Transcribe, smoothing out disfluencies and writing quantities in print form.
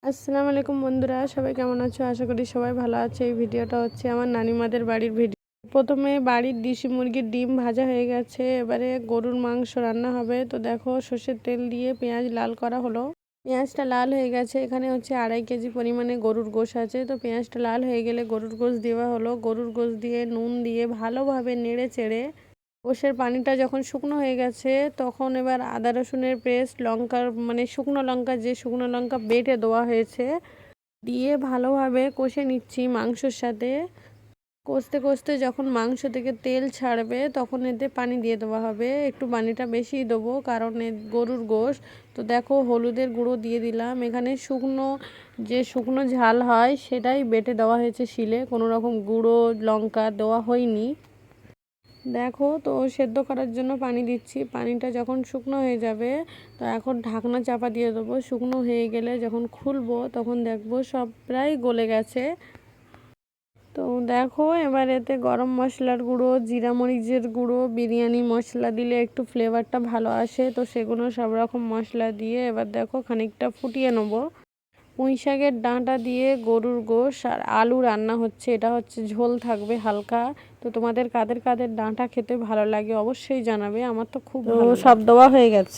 আসসালামু আলাইকুম বন্ধুরা, সবাই কেমন আছো? আশা করি সবাই ভালো আছে। এই ভিডিওটা হচ্ছে আমার নানিমাদের বাড়ির ভিডিও। প্রথমে বাড়ির দেশি মুরগির ডিম ভাজা হয়ে গেছে, এবারে গরুর মাংস রান্না হবে। তো দেখো, সর্ষের তেল দিয়ে পেঁয়াজ লাল করা হলো। পেঁয়াজটা লাল হয়ে গেছে। এখানে হচ্ছে 2.5 কেজি পরিমাণে গরুর গোশ আছে। তো পেঁয়াজটা লাল হয়ে গেলে গরুর গোশ দেওয়া হলো। গরুর গোশ দিয়ে নুন দিয়ে ভালোভাবে নেড়ে চেড়ে গোশের পানিটা যখন শুকনো হয়ে গেছে, তখন এবার আদা রসুনের পেস্ট, লঙ্কার শুকনো লঙ্কা, যে শুকনো লঙ্কা বেটে দেওয়া হয়েছে, দিয়ে ভালোভাবে কষে নিচ্ছি মাংসর সাথে। কষতে কষতে যখন মাংস থেকে তেল ছাড়বে, তখন এতে পানি দিয়ে দেওয়া হবে। একটু পানিটা বেশি দেবো, কারণ গরুর গোশ। তো দেখো, হলুদের গুঁড়ো দিয়ে দিলাম। এখানে শুকনো ঝাল হয় সেটাই বেটে দেওয়া হয়েছে শিলে, কোনো রকম গুঁড়ো লঙ্কা দেওয়া হয়নি। দেখো, তো সেদ্ধ করার জন্য পানি দিচ্ছি। পানিটা যখন শুকনো হয়ে যাবে, তো এখন ঢাকনা চাপা দিয়ে দেবো। শুকনো হয়ে গেলে যখন খুলবো, তখন দেখবো সব প্রায় গলে গেছে। তো দেখো, এবার এতে গরম মশলার গুঁড়ো, জিরা মরিচের গুঁড়ো, বিরিয়ানি মশলা দিলে একটু ফ্লেভারটা ভালো আসে। তো সেগুলো সব রকম মশলা দিয়ে এবার দেখো খানিকটা ফুটিয়ে নেবো। পুঁই শাকের ডাঁটা দিয়ে গরুর গোশ আর আলু রান্না হচ্ছে। এটা হচ্ছে ঝোল থাকবে হালকা। তো তোমাদের কাদের কাদের ডাঁটা খেতে ভালো লাগে অবশ্যই জানাবে। আমার তো খুব ভালো লাগে। সব দেওয়া হয়ে গেছে।